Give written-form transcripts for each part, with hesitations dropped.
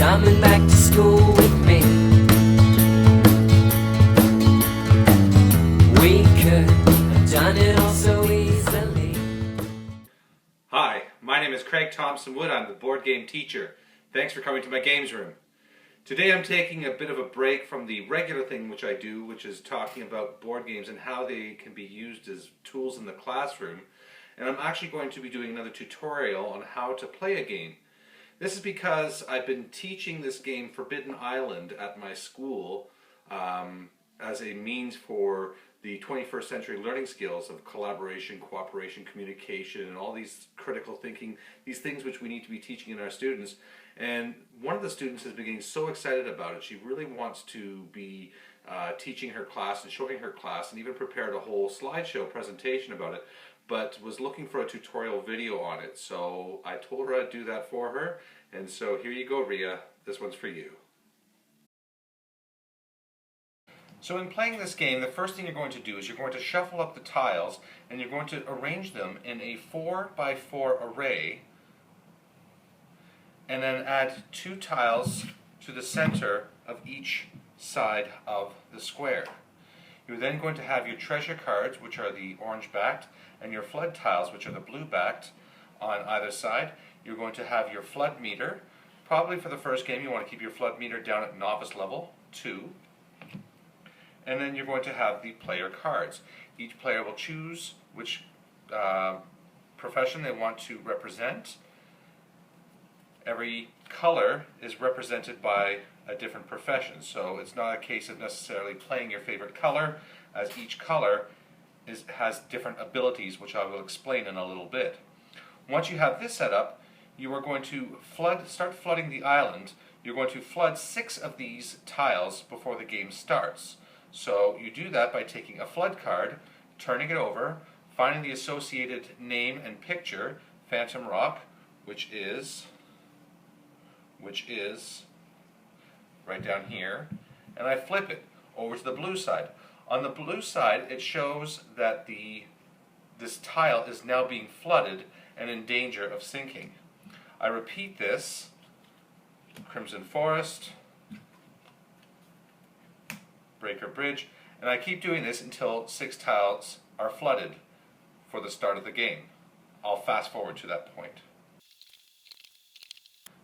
coming back to school with me. We could have done it all so easily. Hi, my name is Craig Thompson Wood. I'm the board game teacher. Thanks for coming to my games room. Today I'm taking a bit of a break from the regular thing which I do, which is talking about board games and how they can be used as tools in the classroom. And I'm actually going to be doing another tutorial on how to play a game. This is because I've been teaching this game Forbidden Island at my school as a means for the 21st century learning skills of collaboration, cooperation, communication, and all these critical thinking, these things which we need to be teaching in our students. And one of the students has been getting so excited about it. She really wants to be teaching her class and showing her class, and even prepared a whole slideshow presentation about it, but was looking for a tutorial video on it. So I told her I'd do that for her, and so here you go, Ria. This one's for you. So in playing this game, the first thing you're going to do is you're going to shuffle up the tiles, and you're going to arrange them in a 4x4 array, and then add 2 tiles to the center of each side of the square. You're then going to have your treasure cards, which are the orange backed, and your flood tiles, which are the blue backed, on either side. You're going to have your flood meter. Probably for the first game you want to keep your flood meter down at novice level, 2. And then you're going to have the player cards. Each player will choose which profession they want to represent. Every color is represented by a different profession, so it's not a case of necessarily playing your favorite color, as each color has different abilities, which I will explain in a little bit. Once you have this set up, you are going to start flooding the island. You're going to flood 6 of these tiles before the game starts. So you do that by taking a flood card, turning it over, finding the associated name and picture, Phantom Rock, which is right down here, and I flip it over to the blue side. On the blue side, it shows that this tile is now being flooded and in danger of sinking. I repeat this, Crimson Forest, Breaker Bridge, and I keep doing this until 6 tiles are flooded for the start of the game. I'll fast forward to that point.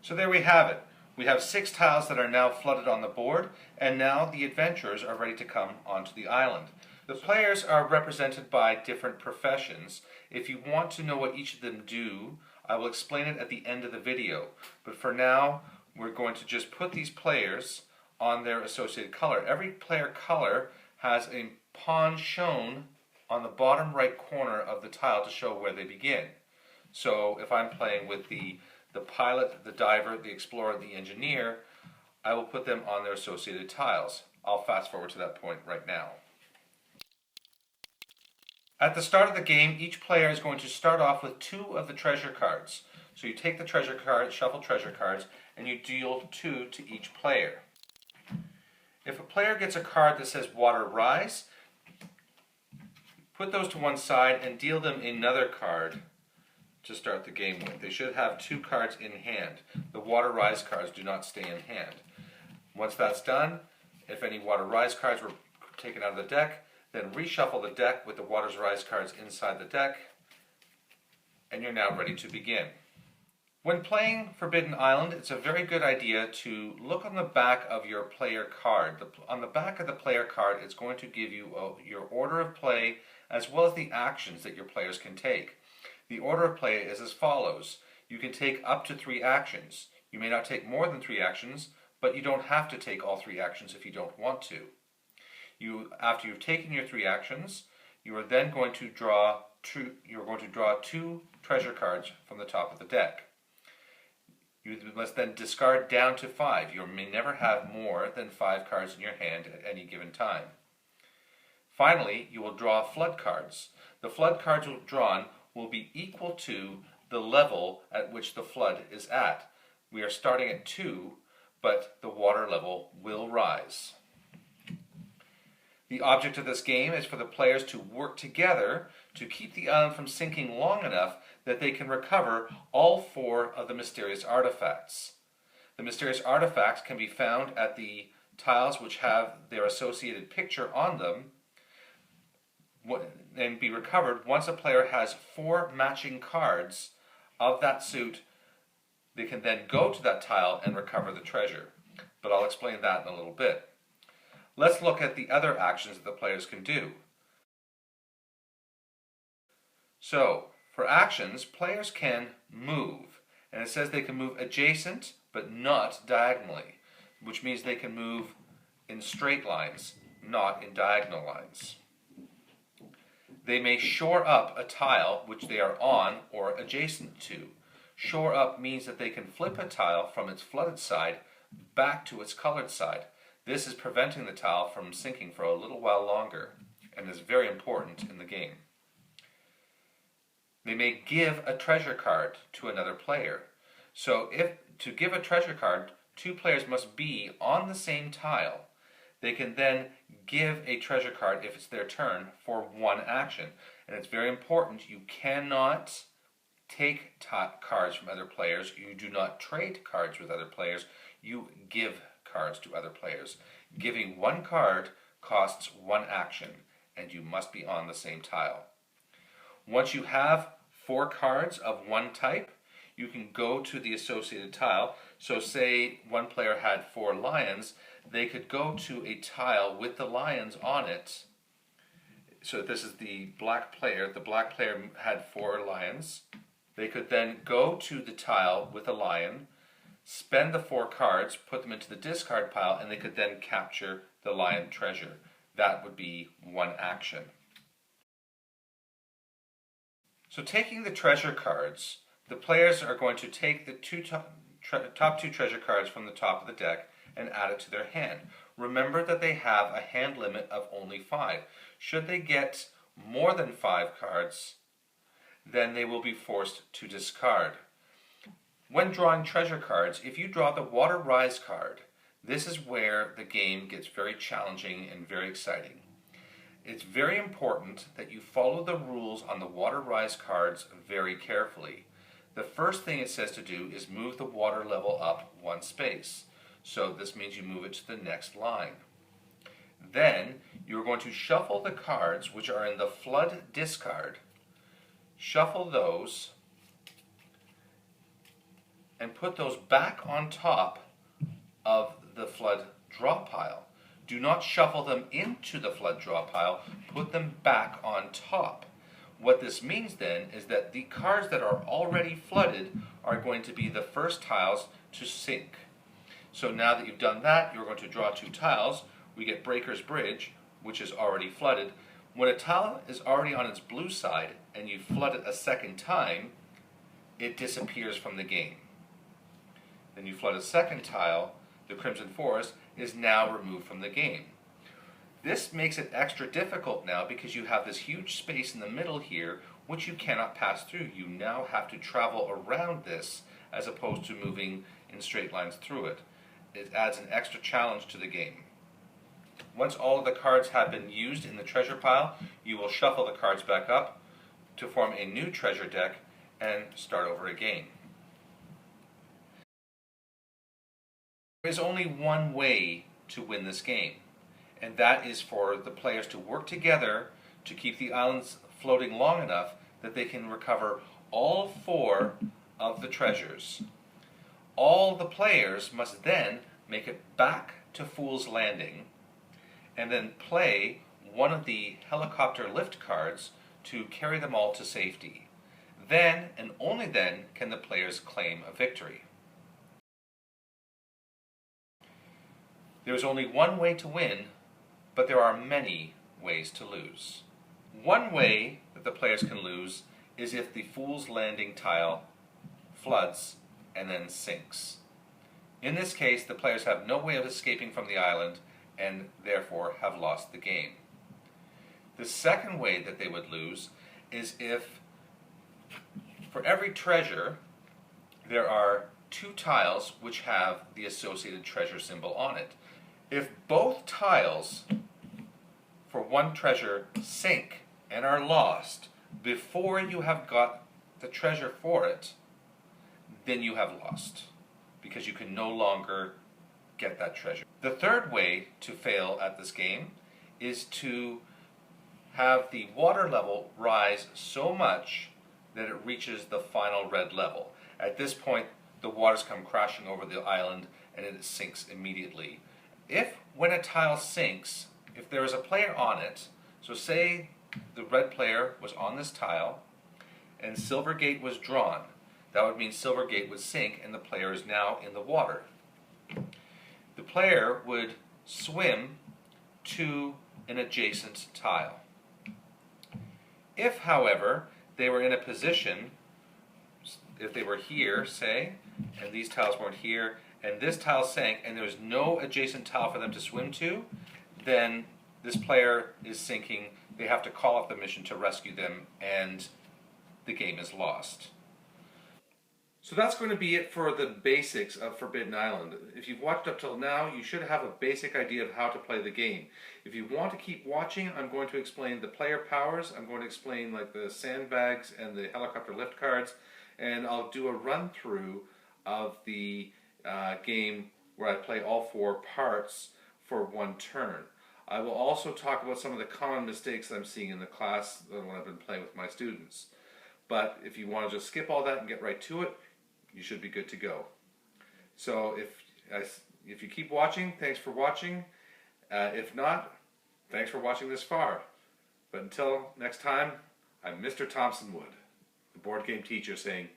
So there we have it. We have 6 tiles that are now flooded on the board, and now the adventurers are ready to come onto the island. The players are represented by different professions. If you want to know what each of them do, I will explain it at the end of the video. But for now, we're going to just put these players on their associated color. Every player color has a pawn shown on the bottom right corner of the tile to show where they begin. So if I'm playing with the pilot, the diver, the explorer, the engineer, I will put them on their associated tiles. I'll fast forward to that point right now. At the start of the game, each player is going to start off with 2 of the treasure cards. So you take the treasure cards, shuffle treasure cards, and you deal 2 to each player. If a player gets a card that says Water Rise, put those to one side and deal them another card to start the game with. They should have 2 cards in hand. The Water Rise cards do not stay in hand. Once that's done, if any Water Rise cards were taken out of the deck, then reshuffle the deck with the Water Rise cards inside the deck, and you're now ready to begin. When playing Forbidden Island, it's a very good idea to look on the back of your player card. On the back of the player card, it's going to give you your order of play as well as the actions that your players can take. The order of play is as follows. You can take up to 3 actions. You may not take more than 3 actions, but you don't have to take all 3 actions if you don't want to. After you've taken your 3 actions, you are then going to draw 2 treasure cards from the top of the deck. You must then discard down to 5. You may never have more than 5 cards in your hand at any given time. Finally, you will draw flood cards. The flood cards drawn will be equal to the level at which the flood is at. We are starting at 2, but the water level will rise. The object of this game is for the players to work together to keep the island from sinking long enough that they can recover all 4 of the mysterious artifacts. The mysterious artifacts can be found at the tiles which have their associated picture on them and be recovered once a player has 4 matching cards of that suit. They can then go to that tile and recover the treasure. But I'll explain that in a little bit. Let's look at the other actions that the players can do. So, for actions, players can move. And it says they can move adjacent, but not diagonally, which means they can move in straight lines, not in diagonal lines. They may shore up a tile which they are on or adjacent to. Shore up means that they can flip a tile from its flooded side back to its colored side. This is preventing the tile from sinking for a little while longer and is very important in the game. They may give a treasure card to another player. So to give a treasure card, 2 players must be on the same tile. They can then give a treasure card if it's their turn for 1 action. And it's very important, you cannot take cards from other players. You do not trade cards with other players. You give cards to other players. Giving 1 card costs 1 action, and you must be on the same tile. Once you have 4 cards of 1 type, you can go to the associated tile. So say one player had 4 lions, they could go to a tile with the lions on it. So this is the black player. The black player had 4 lions. They could then go to the tile with a lion, spend the 4 cards, put them into the discard pile, and they could then capture the lion treasure. That would be 1 action. So taking the treasure cards, the players are going to take the top 2 treasure cards from the top of the deck and add it to their hand. Remember that they have a hand limit of only 5. Should they get more than 5 cards, then they will be forced to discard. When drawing treasure cards, if you draw the Water Rise card, this is where the game gets very challenging and very exciting. It's very important that you follow the rules on the Water Rise cards very carefully. The first thing it says to do is move the water level up 1 space. So this means you move it to the next line. Then you're going to shuffle the cards which are in the flood discard. Shuffle those and put those back on top of the flood draw pile. Do not shuffle them into the flood draw pile, put them back on top. What this means then is that the cards that are already flooded are going to be the first tiles to sink. So now that you've done that, you're going to draw 2 tiles. We get Breaker's Bridge, which is already flooded. When a tile is already on its blue side and you flood it a second time, it disappears from the game. Then you flood a second tile, the Crimson Forest is now removed from the game. This makes it extra difficult now because you have this huge space in the middle here which you cannot pass through. You now have to travel around this as opposed to moving in straight lines through it. It adds an extra challenge to the game. Once all of the cards have been used in the treasure pile, you will shuffle the cards back up to form a new treasure deck and start over again. There is only one way to win this game, and that is for the players to work together to keep the islands floating long enough that they can recover all 4 of the treasures. All the players must then make it back to Fool's Landing and then play one of the helicopter lift cards to carry them all to safety. Then, and only then, can the players claim a victory. There is only one way to win, but there are many ways to lose. One way that the players can lose is if the Fool's Landing tile floods and then sinks. In this case, the players have no way of escaping from the island and therefore have lost the game. The second way that they would lose is if for every treasure there are 2 tiles which have the associated treasure symbol on it. If both tiles for 1 treasure sink and are lost before you have got the treasure for it, then you have lost, because you can no longer get that treasure. The third way to fail at this game is to have the water level rise so much that it reaches the final red level. At this point, the waters come crashing over the island and it sinks immediately. If, when a tile sinks, if there is a player on it, so say the red player was on this tile and Silvergate was drawn, that would mean Silvergate would sink and the player is now in the water. The player would swim to an adjacent tile. If, however, they were in a position, if they were here, say, and these tiles weren't here, and this tile sank, and there was no adjacent tile for them to swim to, then this player is sinking. They have to call up the mission to rescue them, and the game is lost. So that's going to be it for the basics of Forbidden Island. If you've watched up till now, you should have a basic idea of how to play the game. If you want to keep watching, I'm going to explain the player powers. I'm going to explain like the sandbags and the helicopter lift cards, and I'll do a run through of the game where I play all four parts for one turn. I will also talk about some of the common mistakes that I'm seeing in the class when I've been playing with my students. But if you want to just skip all that and get right to it, you should be good to go. So if you keep watching, thanks for watching. If not, thanks for watching this far. But until next time, I'm Mr. Thompson Wood, the board game teacher, saying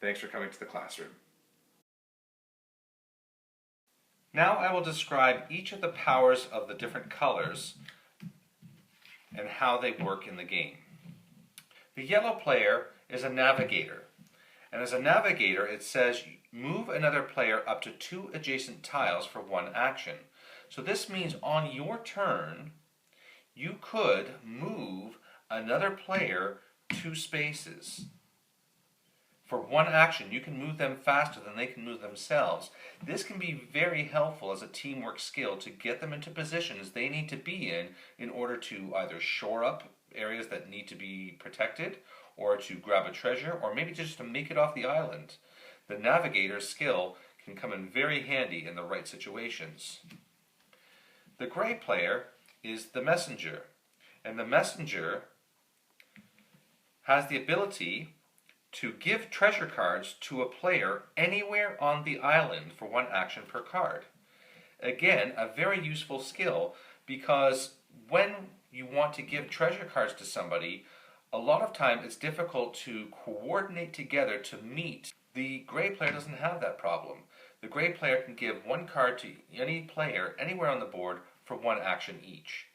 thanks for coming to the classroom. Now I will describe each of the powers of the different colors and how they work in the game. The yellow player is a navigator. And as a navigator, it says move another player up to 2 adjacent tiles for 1 action. So this means on your turn, you could move another player 2 spaces. For 1 action, you can move them faster than they can move themselves. This can be very helpful as a teamwork skill to get them into positions they need to be in order to either shore up areas that need to be protected, or to grab a treasure, or maybe just to make it off the island. The navigator's skill can come in very handy in the right situations. The gray player is the messenger, and the messenger has the ability to give treasure cards to a player anywhere on the island for 1 action per card. Again, a very useful skill, because when you want to give treasure cards to somebody, a lot of time it's difficult to coordinate together to meet. The gray player doesn't have that problem. The gray player can give 1 card to any player anywhere on the board for 1 action each.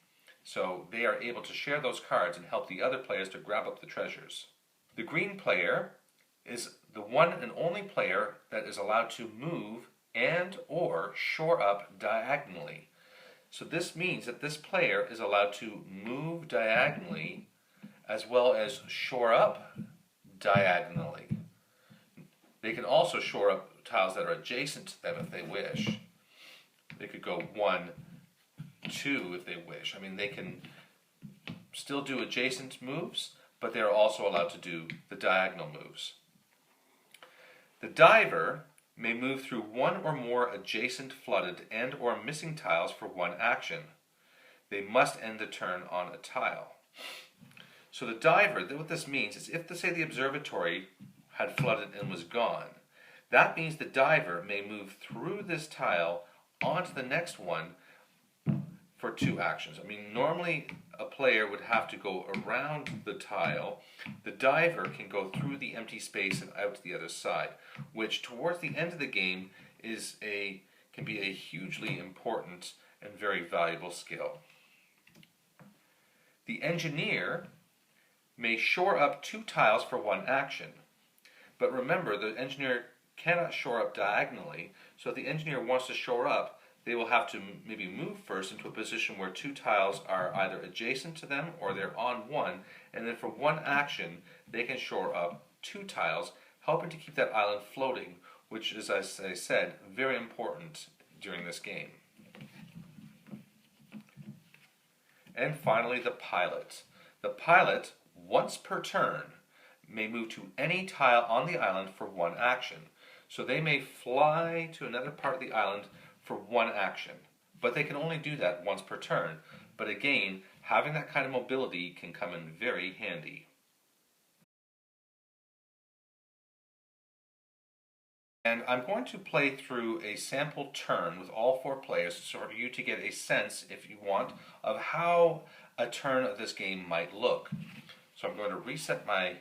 So they are able to share those cards and help the other players to grab up the treasures. The green player is the one and only player that is allowed to move and or shore up diagonally. So this means that this player is allowed to move diagonally as well as shore up diagonally. They can also shore up tiles that are adjacent to them if they wish. They could go 1, 2 if they wish. I mean, they can still do adjacent moves, but they're also allowed to do the diagonal moves. The diver may move through 1 or more adjacent flooded and or missing tiles for 1 action. They must end the turn on a tile. So the diver, what this means is if, say, the observatory had flooded and was gone, that means the diver may move through this tile onto the next one for 2 actions. I mean, normally a player would have to go around the tile. The diver can go through the empty space and out to the other side, which towards the end of the game can be a hugely important and very valuable skill. The engineer may shore up 2 tiles for 1 action. But remember, the engineer cannot shore up diagonally, so if the engineer wants to shore up, they will have to maybe move first into a position where 2 tiles are either adjacent to them or they're on one, and then for 1 action, they can shore up 2 tiles, helping to keep that island floating, which is, as I said, very important during this game. And finally, the pilot. The pilot, once per turn, may move to any tile on the island for 1 action. So they may fly to another part of the island for one action, but they can only do that once per turn. But again, having that kind of mobility can come in very handy. And I'm going to play through a sample turn with all 4 players so for you to get a sense, if you want, of how a turn of this game might look. So I'm going to reset my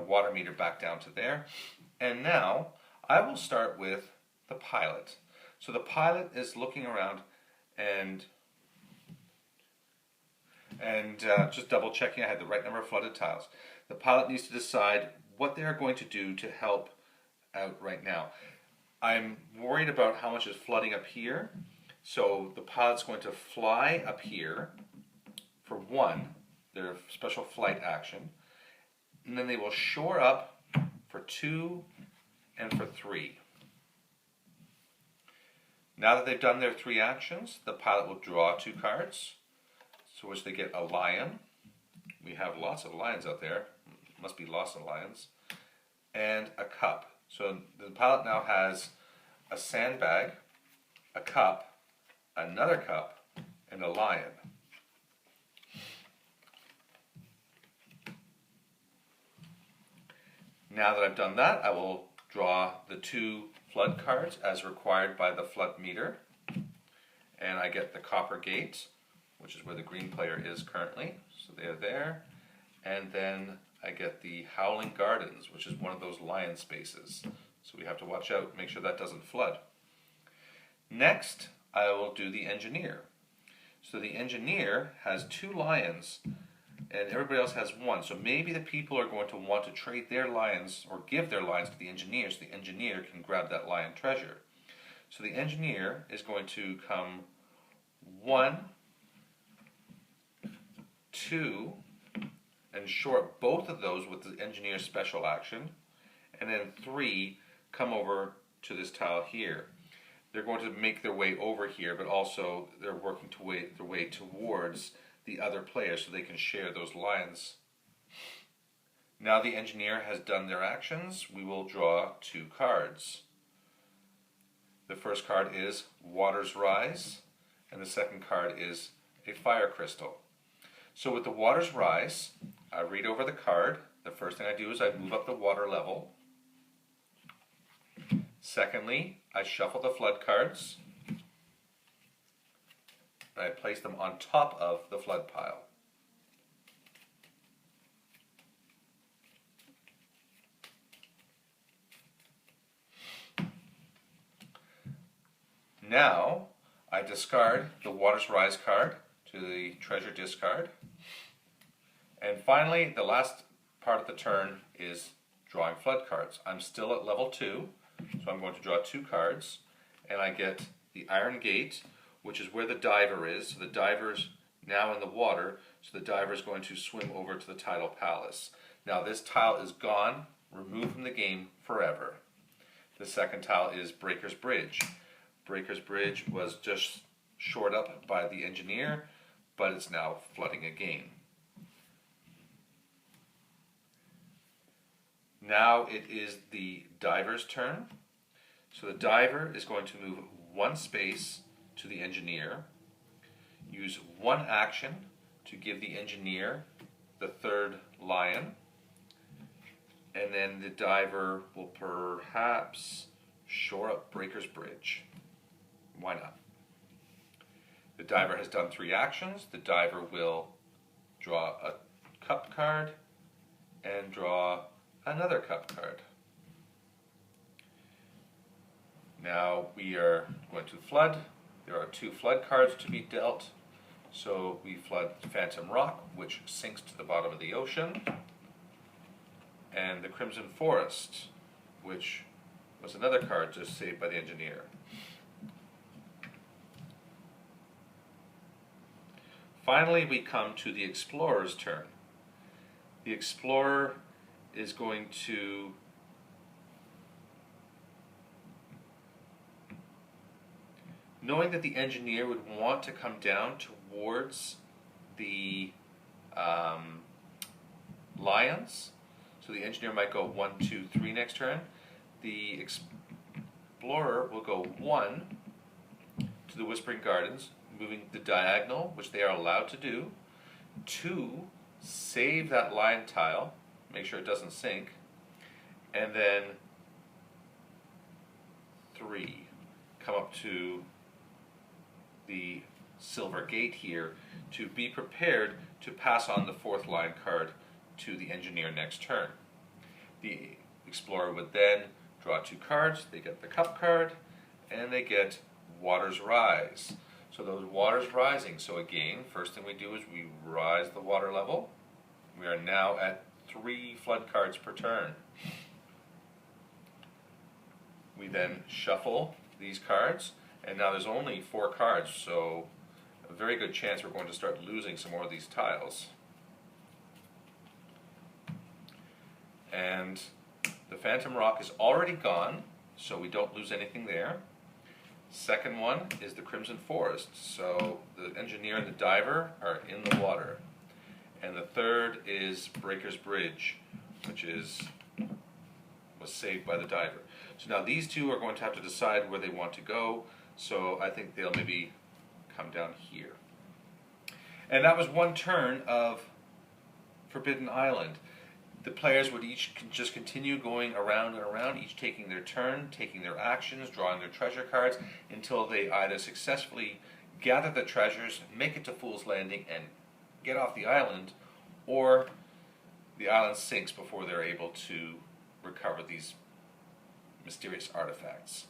water meter back down to there. And now I will start with the pilot. So the pilot is looking around and just double checking I had the right number of flooded tiles. The pilot needs to decide what they are going to do to help out right now. I'm worried about how much is flooding up here, so the pilot's going to fly up here for 1, their special flight action, and then they will shore up for 2 and for 3. Now that they've done their 3 actions, the pilot will draw 2 cards, so which they get a lion. We have lots of lions out there, must be lots of lions, and a cup. So the pilot now has a sandbag, a cup, another cup, and a lion. Now that I've done that, I will draw the 2 flood cards as required by the flood meter. And I get the copper gate, which is where the green player is currently. So they are there. And then I get the Howling Gardens, which is one of those lion spaces. So we have to watch out, make sure that doesn't flood. Next, I will do the engineer. So the engineer has 2 lions and everybody else has 1. So maybe the people are going to want to trade their lions or give their lions to the engineer so the engineer can grab that lion treasure. So the engineer is going to come 1, 2, and short both of those with the engineer's special action, and then 3 come over to this tile here. They're going to make their way over here, but also they're working their way towards the other player so they can share those lions. Now the engineer has done their actions, we will draw 2 cards. The first card is Waters Rise, and the second card is a Fire Crystal. So with the Waters Rise, I read over the card. The first thing I do is I move up the water level. Secondly, I shuffle the flood cards. And I place them on top of the flood pile. Now, I discard the Waters Rise card to the treasure discard. And finally, the last part of the turn is drawing flood cards. I'm still at level 2, so I'm going to draw 2 cards, and I get the Iron Gate, which is where the diver is. So the diver's now in the water, so the diver is going to swim over to the tidal palace. Now this tile is gone, removed from the game forever. The second tile is Breaker's Bridge. Breaker's Bridge was just shored up by the engineer, but it's now flooding again. Now it is the diver's turn. So the diver is going to move 1 space to the engineer, use 1 action to give the engineer the 3rd lion, and then the diver will perhaps shore up Breaker's Bridge. Why not? The diver has done 3 actions. The diver will draw a cup card and draw another cup card. Now we are going to flood. There are 2 flood cards to be dealt. So we flood Phantom Rock, which sinks to the bottom of the ocean, and the Crimson Forest, which was another card just saved by the engineer. Finally, we come to the Explorer's turn. The Explorer is going to knowing that the engineer would want to come down towards the lions, so the engineer might go 1, 2, 3 next turn. the explorer will go 1 to the Whispering Gardens, moving the diagonal, which they are allowed to do. 2, save that line tile, make sure it doesn't sink. And then 3, come up to the silver gate here to be prepared to pass on the 4th line card to the engineer next turn. The explorer would then draw 2 cards. They get the cup card and they get waters rise. So those waters rising. So again, first thing we do is we rise the water level. We are now at 3 flood cards per turn. We then shuffle these cards, and now there's only 4 cards, so a very good chance we're going to start losing some more of these tiles. And the Phantom Rock is already gone, so we don't lose anything there. Second one is the Crimson Forest, so the engineer and the diver are in the water. And the third is Breaker's Bridge, which was saved by the diver. So now these two are going to have to decide where they want to go, so I think they'll maybe come down here. And that was one turn of Forbidden Island. The players would each just continue going around and around, each taking their turn, taking their actions, drawing their treasure cards, until they either successfully gather the treasures, make it to Fool's Landing, and get off the island, or the island sinks before they're able to recover these mysterious artifacts.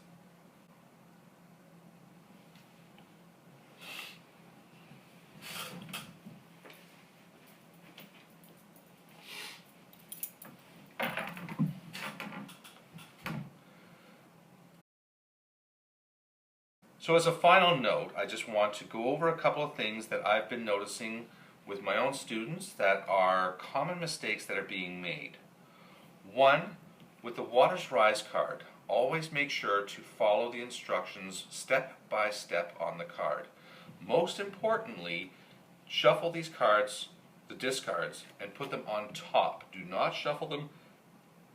So as a final note, I just want to go over a couple of things that I've been noticing with my own students that are common mistakes that are being made. One, with the Waters Rise card, always make sure to follow the instructions step by step on the card. Most importantly, shuffle these cards, the discards, and put them on top. Do not shuffle them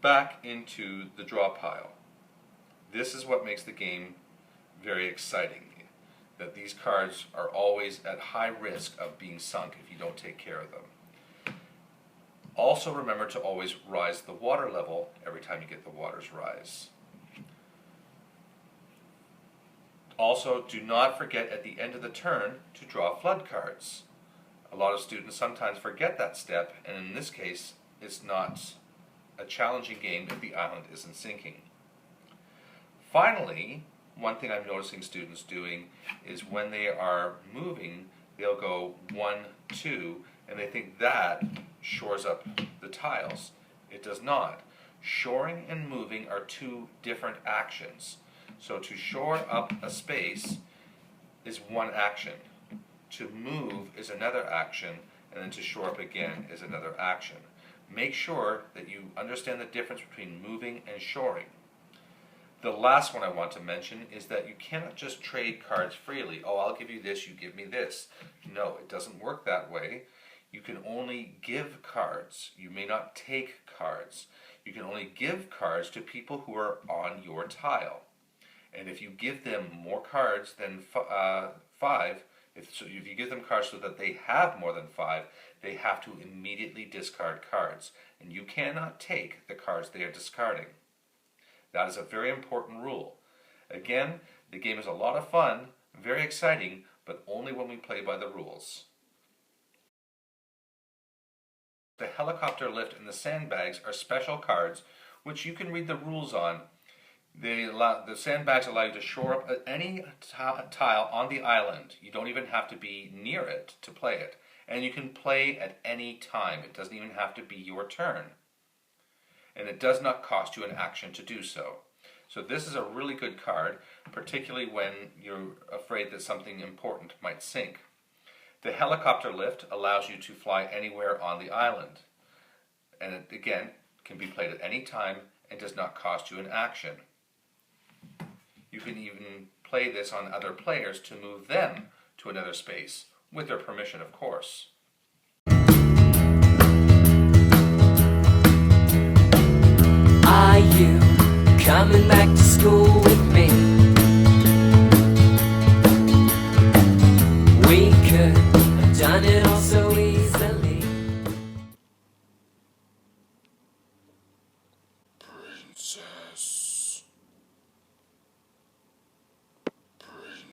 back into the draw pile. This is what makes the game very exciting, that these cards are always at high risk of being sunk if you don't take care of them. Also remember to always rise the water level every time you get the Waters Rise. Also, do not forget at the end of the turn to draw flood cards. A lot of students sometimes forget that step, and in this case, it's not a challenging game if the island isn't sinking. Finally, one thing I'm noticing students doing is when they are moving, they'll go 1, 2, and they think that shores up the tiles. It does not. Shoring and moving are 2 different actions. So to shore up a space is one action. To move is another action, and then to shore up again is another action. Make sure that you understand the difference between moving and shoring. The last one I want to mention is that you cannot just trade cards freely. Oh, I'll give you this, you give me this. No, it doesn't work that way. You can only give cards. You may not take cards. You can only give cards to people who are on your tile. And if you give them more cards than 5, if you give them cards so that they have more than 5, they have to immediately discard cards. And you cannot take the cards they are discarding. That is a very important rule. Again, the game is a lot of fun, very exciting, but only when we play by the rules. The helicopter lift and the sandbags are special cards which you can read the rules on. The sandbags allow you to shore up any tile on the island. You don't even have to be near it to play it. And you can play at any time. It doesn't even have to be your turn. And it does not cost you an action to do so. So this is a really good card, particularly when you're afraid that something important might sink. The helicopter lift allows you to fly anywhere on the island. And it, again, can be played at any time and does not cost you an action. You can even play this on other players to move them to another space, with their permission, of course. Are you coming back to school with me. We could have done it all so easily. Princess.